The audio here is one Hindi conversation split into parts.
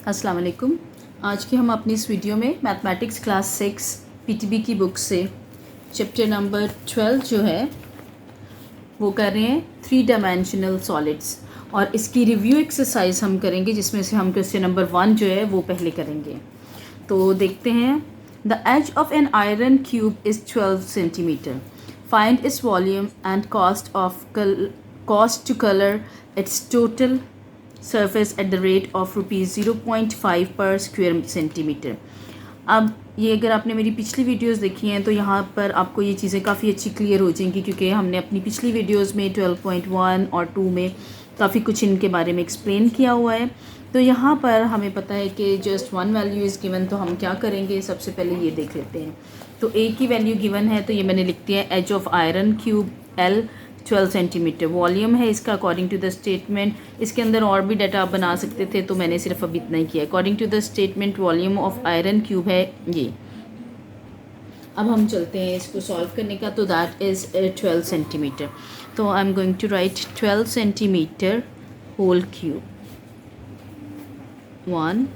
अस्सलाम वालेकुम। आज के हम अपनी इस वीडियो में मैथमेटिक्स क्लास 6 पीटीबी की बुक से चैप्टर नंबर 12 जो है वो कर रहे हैं 3 डायमेंशनल सॉलिड्स, और इसकी रिव्यू एक्सरसाइज हम करेंगे जिसमें से हम क्वेश्चन नंबर 1 जो है वो पहले करेंगे। तो देखते हैं। The edge of an iron cube is 12 centimetre. Find its volume and cost to colour its total surface at the rate of ₹0.5 per square centimetre. अब ये अगर आपने मेरी पिछली वीडियोस देखी हैं तो यहाँ पर आपको ये चीज़ें काफ़ी अच्छी क्लियर हो जाएंगी, क्योंकि हमने अपनी पिछली वीडियोस में 12.1 और 2 में काफ़ी कुछ इनके बारे में एक्सप्लेन किया हुआ है। तो यहाँ पर हमें पता है कि just one value is given, तो हम क्या करेंगे, सबसे पहले ये देख लेते हैं। तो ए की वैल्यू गिवन है, तो ये मैंने लिख दिया है edge of iron cube L 12 centimetre. Volume है इसका अकॉर्डिंग टू द स्टेटमेंट। इसके अंदर और भी डाटा आप बना सकते थे, तो मैंने सिर्फ अभी इतना ही किया। According to the statement volume of iron cube है ये। अब हम चलते हैं इसको सॉल्व करने का। तो दैट इज़ 12 सेंटीमीटर। तो I am going to write 12 centimetre whole cube 1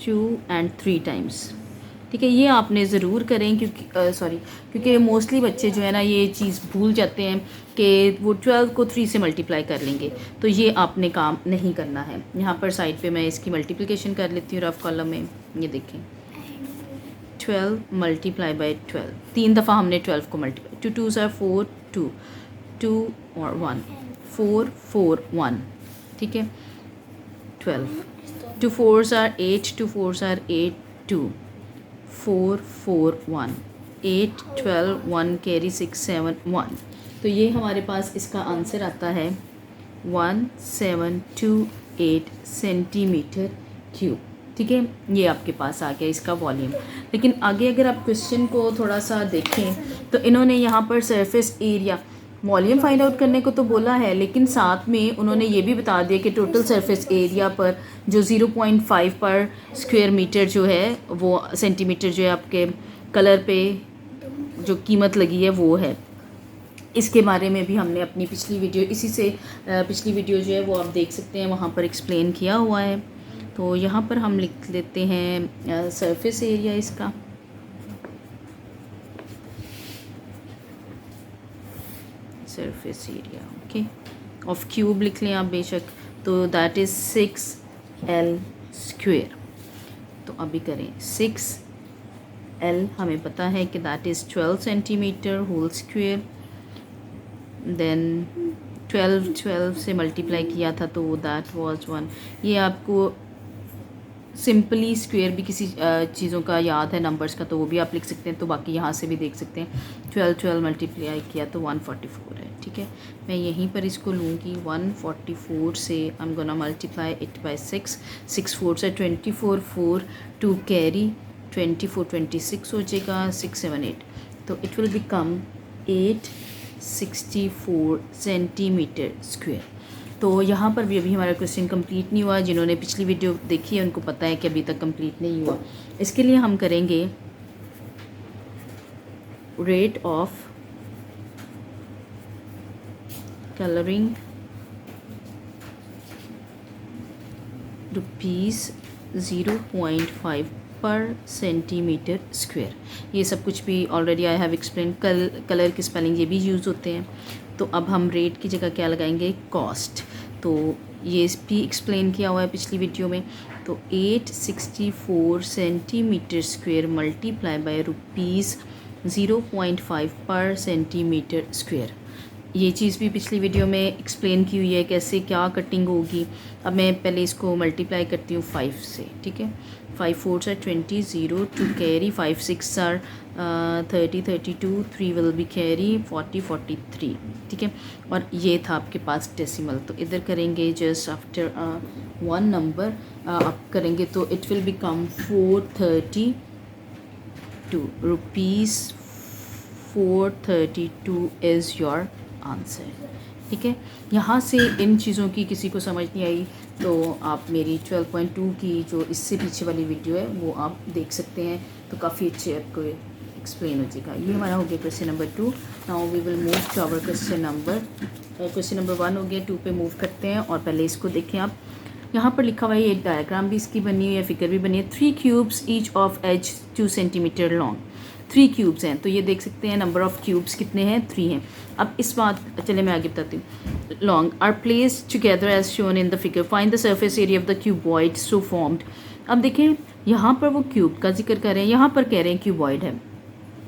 2 and 3 times. ठीक है, ये आपने ज़रूर करें, क्योंकि मोस्टली बच्चे जो है ना ये चीज़ भूल जाते हैं कि वो 12 को 3 से मल्टीप्लाई कर लेंगे। तो ये आपने काम नहीं करना है। यहाँ पर साइड पे मैं इसकी मल्टीप्लिकेशन कर लेती हूँ रफ कॉलम में। ये देखें 12 मल्टीप्लाई बाई 12, 3 दफ़ा हमने 12 को मल्टीप्लाई। 2 2s are 4 2 2 और 1 4 4 1। ठीक है, 12 2 4s are 8 2 4s are 8 2 4 4 1 8 12 1 carry 6 7 1। तो ये हमारे पास इसका आंसर आता है 1728 सेंटीमीटर क्यूब। ठीक है, ये आपके पास आ गया इसका वॉल्यूम। लेकिन आगे अगर आप क्वेश्चन को थोड़ा सा देखें तो इन्होंने यहाँ पर surface area volume find out करने को तो बोला है, लेकिन साथ में उन्होंने ये भी बता दिया कि टोटल सरफेस एरिया पर जो 0.5 पर स्क्वायर मीटर जो है वो सेंटीमीटर जो है आपके कलर पे जो कीमत लगी है वो है। इसके बारे में भी हमने अपनी पिछली वीडियो पिछली वीडियो जो है वो आप देख सकते हैं, वहाँ पर एक्सप्लेन किया हुआ है। तो यहाँ पर हम लिख लेते हैं सरफेस एरिया इसका। Surface area okay of cube लिख लें आप बेशक। तो दैट इज़ 6L स्क्वेयर। तो अभी करें 6L, हमें पता है कि that is 12 centimetre whole square. Then 12 से मल्टीप्लाई किया था तो दैट वाज 1। ये आपको सिंपली स्क्वायर भी किसी चीज़ों का याद है नंबर्स का तो वो भी आप लिख सकते हैं, तो बाकी यहाँ से भी देख सकते हैं। 12 मल्टीप्लाई किया तो 144 है। ठीक है, मैं यहीं पर इसको लूँगी 144 से। आई am gonna multiply it by 6 6 4 से 24 4 2 कैरी 24 26 हो जाएगा 6 7 8। तो it will become 864 centimetre square. तो यहाँ पर भी अभी हमारा क्वेश्चन कंप्लीट नहीं हुआ। जिन्होंने पिछली वीडियो देखी है उनको पता है कि अभी तक कंप्लीट नहीं हुआ। इसके लिए हम करेंगे रेट ऑफ कलरिंग ₹0.5 पर सेंटीमीटर स्क्वायर। ये सब कुछ भी already I have explain. Colour की स्पेलिंग ये भी यूज़ होते हैं। तो अब हम रेट की जगह क्या लगाएंगे, कॉस्ट। तो ये भी एक्सप्लेन किया हुआ है पिछली वीडियो में। तो 864 सेंटीमीटर स्क्वायर मल्टीप्लाई बाय ₹0.5 पर सेंटीमीटर स्क्वायर। ये चीज़ भी पिछली वीडियो में एक्सप्लेन की हुई है कैसे क्या कटिंग होगी। अब मैं पहले इसको मल्टीप्लाई करती हूँ 5 से। ठीक है, 5 4s are 20 0 2 carry 5 6 are 30 32 3 will be carry 40 43। ठीक है, और ये था आपके पास डेसिमल। तो इधर करेंगे जस्ट आफ्टर 1 नंबर आप करेंगे तो it will become 432 rupees. 432 is your answer. ठीक है, यहाँ से इन चीज़ों की किसी को समझ नहीं आई तो आप मेरी 12.2 की जो इससे पीछे वाली वीडियो है वो आप देख सकते हैं, तो काफ़ी अच्छे आपको एक्सप्लेन हो जाएगा। ये हमारा हो गया question number 2। Now we will move to our question number 1 हो गया, 2 पे मूव करते हैं। और पहले इसको देखें आप। यहाँ पर लिखा हुआ है, ये डायग्राम भी इसकी बनी हुई है, फिगर भी बनी है। 3 cubes each of edge 2 centimetre long. 3 cubes हैं, तो ये देख सकते हैं नंबर ऑफ क्यूब्स कितने हैं, 3 हैं। अब इस बात, चले मैं आगे बताती हूँ। Long are placed together as shown in the figure, find the surface area of the cuboid so formed. अब देखें यहाँ पर वो क्यूब का जिक्र कर रहे हैं, यहाँ पर कह रहे हैं क्यूबॉइड है।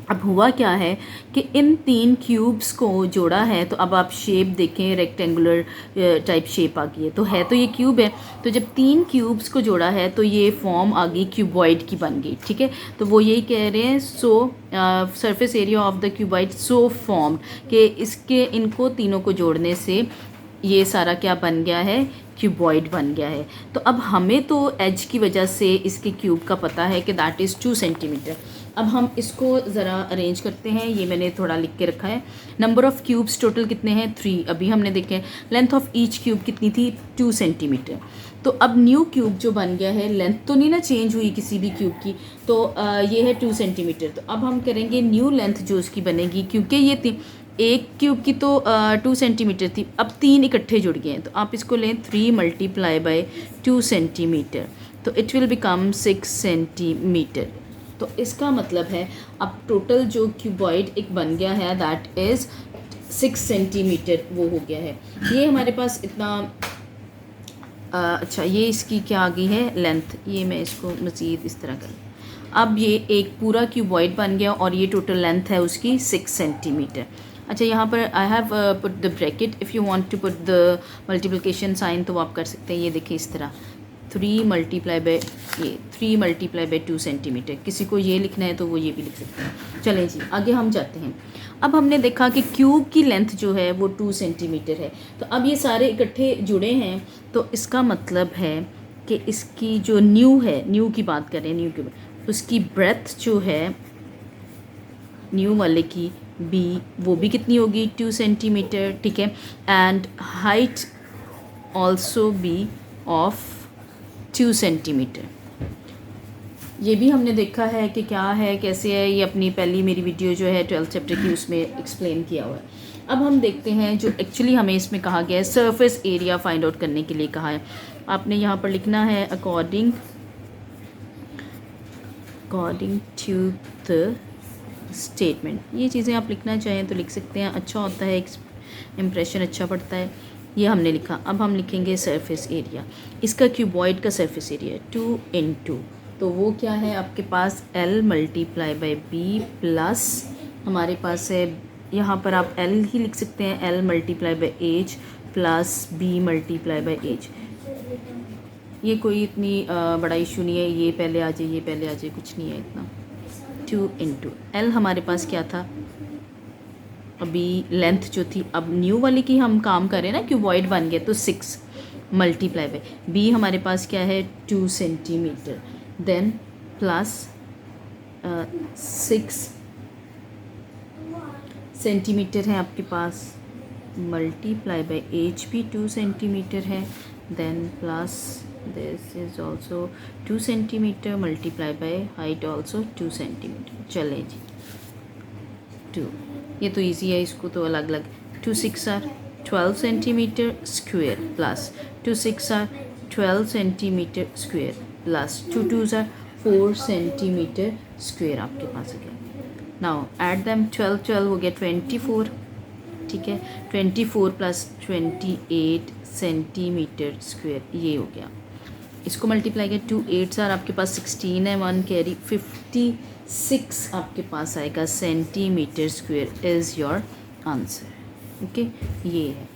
अब हुआ क्या है कि इन 3 क्यूब्स को जोड़ा है, तो अब आप शेप देखें, रेक्टेंगुलर टाइप शेप आ गई है, तो है तो ये क्यूब है। तो जब 3 क्यूब्स को जोड़ा है तो ये फॉर्म आ गई क्यूबॉइड की बन गई, ठीक है। तो वो यही कह रहे हैं, सो surface area of the cuboid so formed, कि इसके इनको तीनों को जोड़ने से ये सारा क्या बन गया है, क्यूबॉइड बन गया है। तो अब हमें तो एज की वजह से इसके क्यूब का पता है कि दैट इज़ 2 सेंटीमीटर। अब हम इसको ज़रा अरेंज करते हैं, ये मैंने थोड़ा लिख के रखा है। नंबर ऑफ़ क्यूब्स टोटल कितने हैं, 3, अभी हमने देखे। लेंथ ऑफ ईच क्यूब कितनी थी, 2 सेंटीमीटर। तो अब न्यू क्यूब जो बन गया है, लेंथ तो नहीं ना चेंज हुई किसी भी क्यूब की, तो ये है 2 सेंटीमीटर। तो अब हम करेंगे न्यू लेंथ जो उसकी बनेगी, क्योंकि ये एक क्यूब की तो 2 सेंटीमीटर थी, अब 3 इकट्ठे जुड़ गए हैं, तो आप इसको लें 3 मल्टीप्लाई बाय 2 सेंटीमीटर, तो इट विल बिकम 6 सेंटीमीटर। तो इसका मतलब है अब टोटल जो क्यूबॉइड एक बन गया है दैट इज़ 6 सेंटीमीटर वो हो गया है। ये हमारे पास इतना अच्छा, ये इसकी क्या आ गई है लेंथ, ये मैं इसको मज़ीद इस तरह कर, अब ये एक पूरा क्यूबॉइड बन गया और ये टोटल लेंथ है उसकी 6 सेंटीमीटर। अच्छा, यहाँ पर I have put the bracket, if you want to put the multiplication sign तो आप कर सकते हैं। ये देखिए इस तरह 3 मल्टीप्लाई बाय ये 3 मल्टीप्लाई बाय 2 सेंटीमीटर, किसी को ये लिखना है तो वो ये भी लिख सकते हैं। चलें जी, आगे हम जाते हैं। अब हमने देखा कि क्यूब की लेंथ जो है वो 2 सेंटीमीटर है, तो अब ये सारे इकट्ठे जुड़े हैं, तो इसका मतलब है कि इसकी जो न्यू है, न्यू की बात करें, न्यू की उसकी ब्रेथ जो है न्यू वाले की बी, वो भी कितनी होगी, 2 सेंटीमीटर, ठीक है। And height also be of 2 centimetre. ये भी हमने देखा है कि क्या है, कैसे है, ये अपनी पहली मेरी वीडियो जो है 12th चैप्टर की, उसमें एक्सप्लेन किया हुआ है। अब हम देखते हैं जो एक्चुअली हमें इसमें कहा गया है, सरफेस एरिया फाइंड आउट करने के लिए कहा है। आपने यहाँ पर लिखना है अकॉर्डिंग टू द स्टेटमेंट। ये चीज़ें आप लिखना चाहें तो लिख सकते हैं, अच्छा होता है, इम्प्रेशन अच्छा पड़ता है। ये हमने लिखा। अब हम लिखेंगे सरफेस एरिया, इसका क्यूबॉइड का सरफेस एरिया 2 × तो वो क्या है आपके पास, L multiply by b plus हमारे पास है, यहाँ पर आप L ही लिख सकते हैं, L multiply by h plus b multiply by h. ये कोई इतनी बड़ा इशू नहीं है, ये पहले आ जाए, ये पहले आ जाए, कुछ नहीं है इतना। 2 × L हमारे पास क्या था, अभी लेंथ जो थी, अब न्यू वाली की हम काम करें ना, क्यूबॉइड बन गया, तो 6 मल्टीप्लाई बाई बी हमारे पास क्या है 2 सेंटीमीटर, देन प्लस 6 सेंटीमीटर है आपके पास, मल्टीप्लाई बाई एच भी 2 सेंटीमीटर है, then plus this is also 2 centimetre multiply by height also 2 centimetre. चले जी 2, ये तो इजी है, इसको तो अलग अलग 2 6 are 12 centimetre square plus 2 6 are 12 centimetre square plus 2 2 are 4 centimetre square आपके पास हो गया। नाउ एड दैम, 12 12 हो गया 24, ठीक है, 24 प्लस 28 सेंटीमीटर स्क्वेयर, ये हो गया। इसको मल्टीप्लाई किया 2 8 आर आपके पास 16 है, 1 कैरी 56 आपके पास आएगा centimetre square is your answer. Okay, ये है।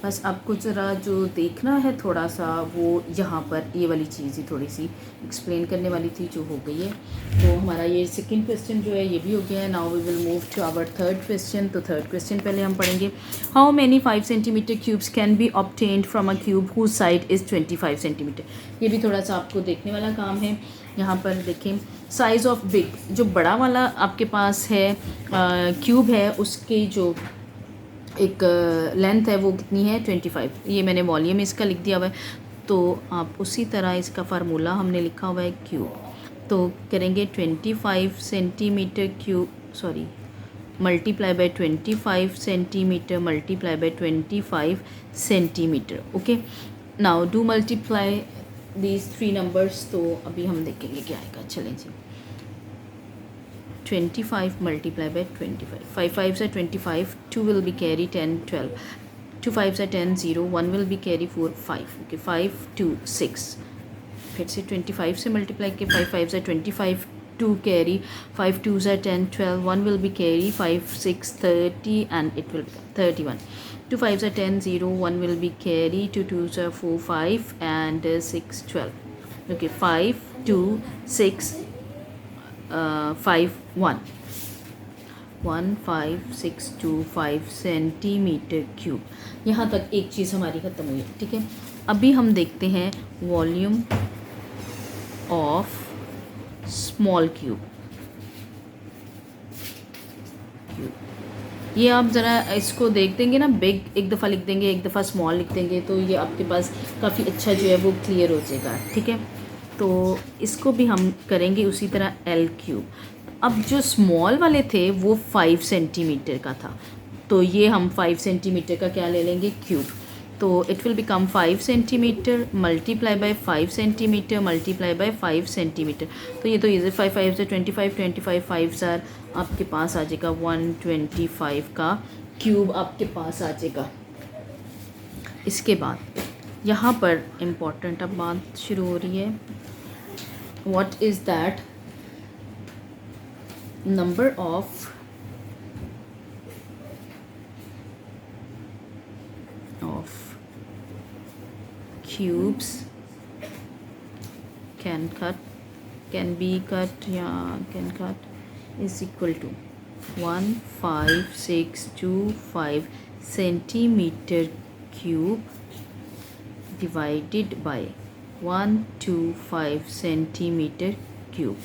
बस आपको ज़रा जो देखना है थोड़ा सा, वो यहाँ पर ये वाली चीज़ ही थोड़ी सी एक्सप्लेन करने वाली थी, जो हो गई है। तो हमारा ये सेकंड क्वेश्चन जो है ये भी हो गया है। Now we will move to our third question. तो थर्ड क्वेश्चन पहले हम पढ़ेंगे, how many 5 centimetre cubes can be obtained from a cube whose side is 25 centimetre. ये भी थोड़ा सा आपको देखने वाला काम है। यहाँ पर देखें, साइज़ ऑफ बिग, जो बड़ा वाला आपके पास है क्यूब है, उसकी जो एक लेंथ है वो कितनी है 25। ये मैंने वॉल्यूम इसका लिख दिया हुआ है, तो आप उसी तरह इसका फार्मूला हमने लिखा हुआ है क्यूब, तो करेंगे 25 centimetre cube, sorry multiply by 25 centimetre multiply by 25 centimetre. Okay, now do multiply these 3 numbers. तो अभी हम देखेंगे क्या आएगा। चलें जी, 25 multiply by 25, 5 5s are 25, 2 will be carry 10 12, 2 5s are 10 0, 1 will be carry 4 5, okay 5 2 6। फिर से 25 से मल्टीप्लाई के 5 5s are 25, 2 carry, 5 2s are 10 12, 1 will be carry 5 6 30 and it will become 31, 2 5s are 10 0, 1 will be carry, 2 2s are 4 5 and 6 12, okay 5 2 6 5 1 15625 centimetre cube. यहाँ तक एक चीज़ हमारी ख़त्म हुई है, ठीक है। अभी हम देखते हैं वॉल्यूम ऑफ स्मॉल क्यूब। ये आप ज़रा इसको देख देंगे ना, बिग एक दफ़ा लिख देंगे, एक दफ़ा स्मॉल लिख देंगे, तो ये आपके पास काफ़ी अच्छा जो है वो क्लियर हो जाएगा, ठीक है। तो इसको भी हम करेंगे उसी तरह एल क्यूब। अब जो स्मॉल वाले थे वो 5 सेंटीमीटर का था, तो ये हम 5 सेंटीमीटर का क्या ले लेंगे, क्यूब। तो it will become 5 centimetre multiply by 5 centimetre multiply by 5 centimetre. तो ये तो इजी, 5 5 से 25 25 5 आपके पास आ जाएगा 125 का क्यूब आपके पास आ जाएगा। इसके बाद यहाँ पर इम्पोर्टेंट अब बात शुरू हो रही है, what is that number of cubes can be cut is equal to 15625 centimeter cube divided by 125 centimeter cube।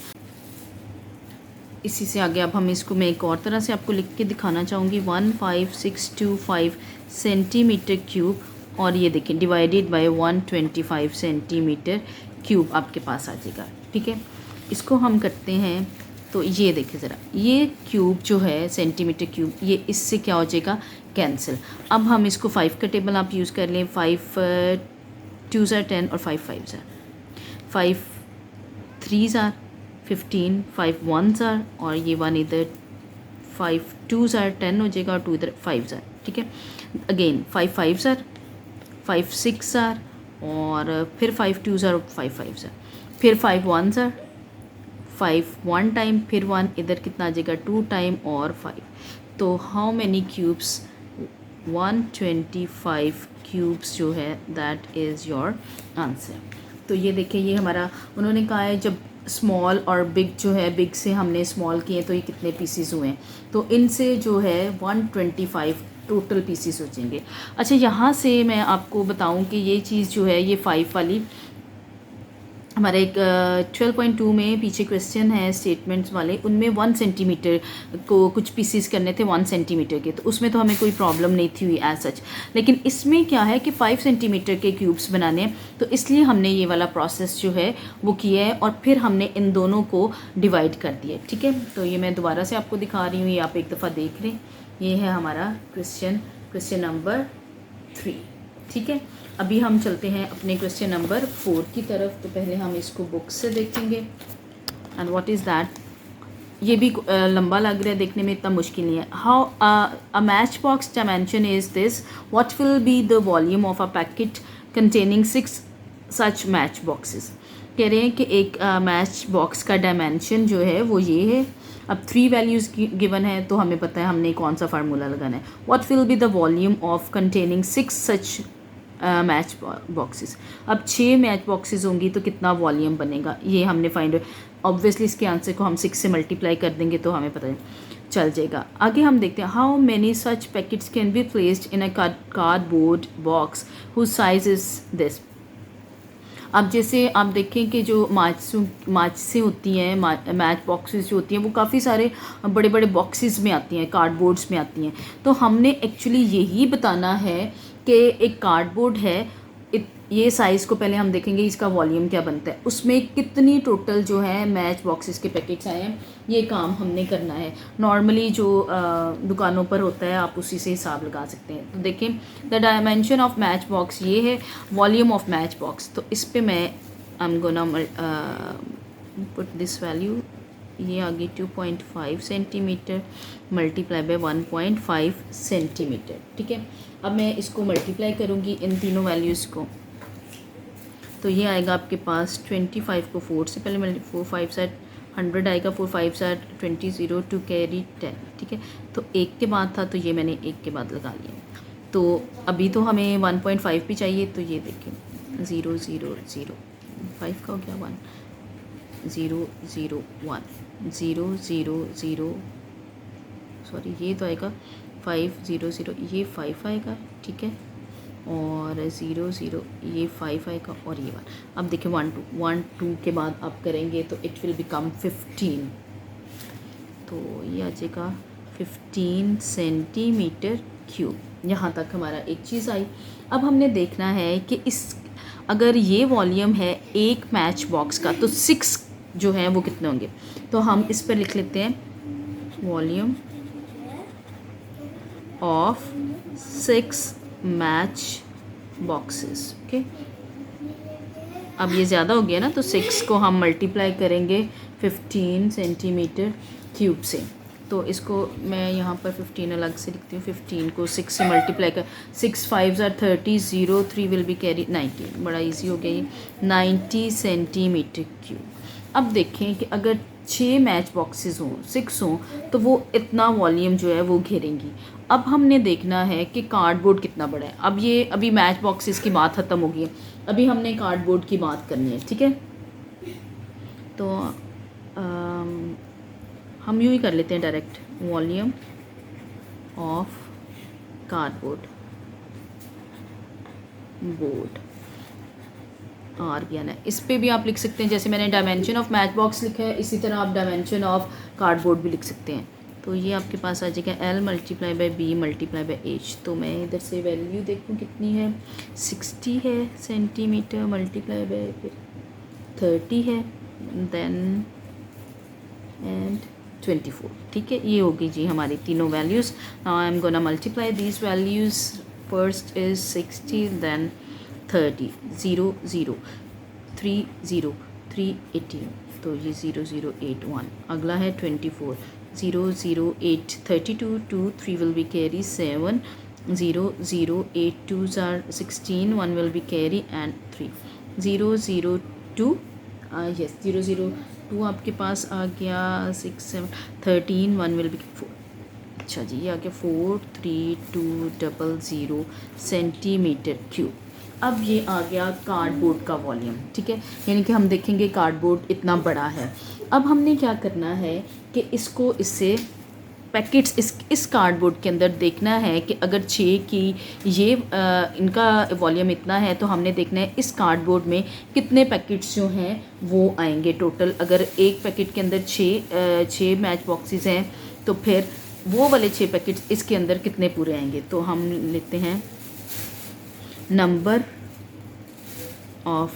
इसी से आगे अब हम इसको मैं एक और तरह से आपको लिख के दिखाना चाहूँगी, 15625 सेंटीमीटर क्यूब, और ये देखें डिवाइडेड बाय 125 सेंटीमीटर क्यूब आपके पास आ जाएगा, ठीक है। इसको हम करते हैं, तो ये देखें ज़रा, ये क्यूब जो है सेंटीमीटर क्यूब, ये इससे क्या हो जाएगा, कैंसिल। अब हम इसको 5 का टेबल आप यूज़ कर लें, 5 2s are 10 और 5 5s are 5 3s are 15, 5 1s are, और ये 1 इधर 5 2s are 10 हो जाएगा और 2 इधर 5s are, ठीक है। अगेन 5 5s are 5 6 are और फिर 5 2s are 5 5s are, फिर 5 1s are 5 1 टाइम, फिर 1 इधर कितना आ जाएगा 2 टाइम और 5। तो हाउ मैनी क्यूब्स, 125 क्यूब्स जो है दैट इज़ योर आंसर। तो ये देखिए, ये हमारा उन्होंने कहा है जब स्मॉल और बिग जो है, बिग से हमने स्मॉल किए तो ये कितने पीसीस हुए हैं, तो इनसे जो है 125 टोटल पीसीस हो जाएंगे। अच्छा, यहाँ से मैं आपको बताऊँ कि ये चीज़ जो है, ये 5 वाली हमारे एक 12.2 में पीछे क्वेश्चन है स्टेटमेंट्स वाले, उनमें 1 सेंटीमीटर को कुछ पीसीस करने थे 1 सेंटीमीटर के, तो उसमें तो हमें कोई प्रॉब्लम नहीं थी हुई एज सच। लेकिन इसमें क्या है कि 5 सेंटीमीटर के क्यूब्स बनाने हैं, तो इसलिए हमने ये वाला प्रोसेस जो है वो किया है और फिर हमने इन दोनों को डिवाइड कर दिया, ठीक है। तो ये मैं दोबारा से आपको दिखा रही हूँ, ये आप एक दफ़ा देख लें। ये है हमारा क्वेश्चन नंबर 3, ठीक है। अभी हम चलते हैं अपने क्वेश्चन नंबर 4 की तरफ। तो पहले हम इसको बुक से देखेंगे, एंड व्हाट इज़ दैट। ये भी लंबा लग रहा है देखने में, इतना मुश्किल नहीं है। How a match box dimension is this, what will be the volume of a packet containing 6 such match boxes. कह रहे हैं कि एक मैच बॉक्स का डायमेंशन जो है वो ये है। अब 3 वैल्यूज़ गिवन है, तो हमें पता है हमने कौन सा फार्मूला लगाना है। What will be the volume of containing 6 such match boxes. अब 6 मैच बॉक्सेस होंगी तो कितना वॉल्यूम बनेगा, ये हमने फाइंड, ऑब्वियसली इसके आंसर को हम 6 से मल्टीप्लाई कर देंगे तो हमें पता चल जाएगा। आगे हम देखते हैं, how many such packets can be placed in a cardboard box whose size is this. अब जैसे आप देखें कि जो माचिसें होती हैं, मैच बॉक्सेस जो होती हैं, वो काफ़ी सारे बड़े बड़े बॉक्सेस में आती हैं, कार्डबोर्ड्स में आती हैं। तो हमने एक्चुअली यही बताना है कि एक कार्डबोर्ड है, ये साइज़ को पहले हम देखेंगे इसका वॉल्यूम क्या बनता है, उसमें कितनी टोटल जो है मैच बॉक्सेस के पैकेट्स आए हैं, ये काम हमने करना है। नॉर्मली जो दुकानों पर होता है आप उसी से हिसाब लगा सकते हैं। तो देखें the dimension of match box ये है, वॉल्यूम ऑफ मैच बॉक्स। तो इस पर मैं आई am gonna put this value, ये आ गई 2.5 सेंटीमीटर मल्टीप्लाई बाय 1.5 सेंटीमीटर। ठीक है, अब मैं इसको मल्टीप्लाई करूँगी इन तीनों वैल्यूज़ को, तो ये आएगा आपके पास 25 को 4 से पहले 4 5 साइड 100 आएगा, 4 5 साइड 20 0 2 कैरी 10। ठीक है, तो एक के बाद था तो ये मैंने एक के बाद लगा लिया। तो अभी तो हमें 1.5 भी चाहिए, तो ये देखें 0 0 0 5 का हो गया 1 0 0 1 0 0 0 सॉरी ये तो आएगा 5 0 0 ये 5 आएगा। ठीक है, और 0 0 ये 5 आएगा और ये 1। अब देखिए 1 2 के बाद आप करेंगे तो इट विल बिकम 15, तो ये आ जाएगा 15 सेंटीमीटर क्यूब। यहाँ तक हमारा एक चीज़ आई। अब हमने देखना है कि इस अगर ये वॉल्यूम है एक मैच बॉक्स का तो 6 जो है वो कितने होंगे। तो हम इस पर लिख लेते हैं volume of 6 match boxes. Okay, अब ये ज़्यादा हो गया ना, तो 6 को हम मल्टीप्लाई करेंगे 15 सेंटीमीटर क्यूब से। तो इसको मैं यहाँ पर 15 अलग से लिखती हूँ, 15 को 6 से मल्टीप्लाई कर 6 5 are 30 0 3 विल बी कैरी 90। बड़ा इजी हो गया ये, 90 सेंटीमीटर क्यूब। अब देखें कि अगर 6 मैच बॉक्सेस हों 6 हों तो वो इतना वॉल्यूम जो है वो घेरेंगी। अब हमने देखना है कि कार्डबोर्ड कितना बड़ा है। अब ये अभी मैच बॉक्सेस की बात ख़त्म हो गई है, अभी हमने कार्डबोर्ड की बात करनी है। ठीक है, तो हम यूँ ही कर लेते हैं direct, volume of cardboard board आर भी आना है। इस पे भी आप लिख सकते हैं, जैसे मैंने डायमेंशन ऑफ मैच बॉक्स लिखा है इसी तरह आप डायमेंशन ऑफ कार्डबोर्ड भी लिख सकते हैं। तो ये आपके पास आ जाएगा L multiply by B multiply by H। तो मैं इधर से वैल्यू देखूँ कितनी है, 60 है सेंटीमीटर मल्टीप्लाई बाय 30 है देन एंड 24। ठीक है, ये होगी जी हमारी तीनों values. Now I am gonna multiply these values, first is 60 then 30 0 0 3 0 3 18, तो ये 0 0 8 1। अगला है 24 0 0 8 32 2 3 will be carry 7 0 0 8 2s are 16 1 will be carry and 3 0 0 2 yes 0 0 2 आपके पास आ गया 6 7 13 1 will be 4। अच्छा जी, ये आ गया 4 3 2 0 सेंटीमीटर क्यूब। अब ये आ गया कार्डबोर्ड का वॉल्यूम। ठीक है, यानी कि हम देखेंगे कार्डबोर्ड इतना बड़ा है। अब हमने क्या करना है कि इसको इससे पैकेट्स इस कार्डबोर्ड के अंदर देखना है कि अगर 6 की ये इनका वॉल्यूम इतना है तो हमने देखना है इस कार्डबोर्ड में कितने पैकेट्स जो हैं वो आएंगे टोटल। अगर एक पैकेट के अंदर 6 मैच बॉक्सेस हैं तो फिर वो वाले 6 पैकेट्स इसके अंदर कितने पूरे आएंगे। तो हम लेते हैं number of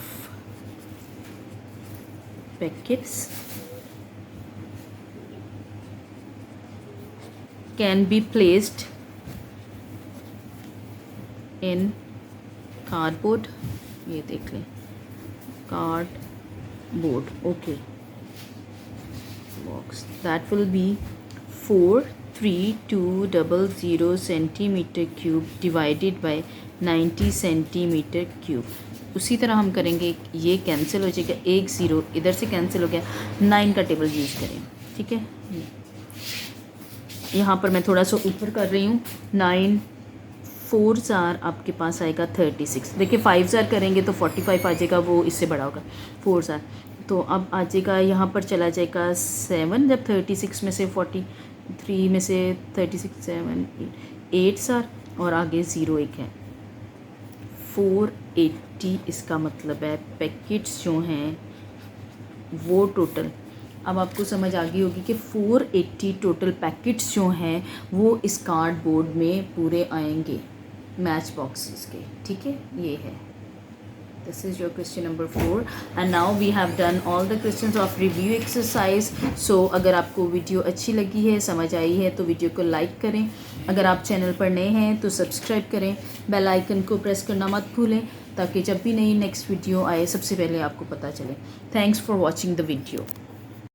packets can be placed in cardboard, ये देख लें cardboard okay box, that will be 43200 centimeter cube divided by 90 centimeter cube। उसी तरह हम करेंगे, ये कैंसिल हो जाएगा, 1 0 इधर से कैंसिल हो गया, 9 का टेबल यूज़ करें। ठीक है, यहाँ पर मैं थोड़ा सा ऊपर कर रही हूँ। 9 4s are आपके पास आएगा 36। देखिए 5s are करेंगे तो 45 आ जाएगा, वो इससे बड़ा होगा 4s are। तो अब आ जाएगा यहाँ पर चला जाएगा 7, जब 36 में से 43 में से 36 7 8s are और आगे 0 1 है, 480। इसका मतलब है पैकेट्स जो हैं वो टोटल, अब आपको समझ आ गई होगी कि 480 टोटल पैकेट्स जो हैं वो इस कार्डबोर्ड में पूरे आएंगे मैच बॉक्सेस के। ठीक है, ये है। This is your question number 4 and now we have done all the questions of review exercise. So अगर आपको वीडियो अच्छी लगी है, समझ आई है तो वीडियो को लाइक करें. अगर आप चैनल पर नए हैं तो सब्सक्राइब करें. बेल आइकन को प्रेस करना मत भूलें ताकि जब भी नई नेक्स्ट वीडियो आए सबसे पहले आपको पता चले. Thanks for watching the video.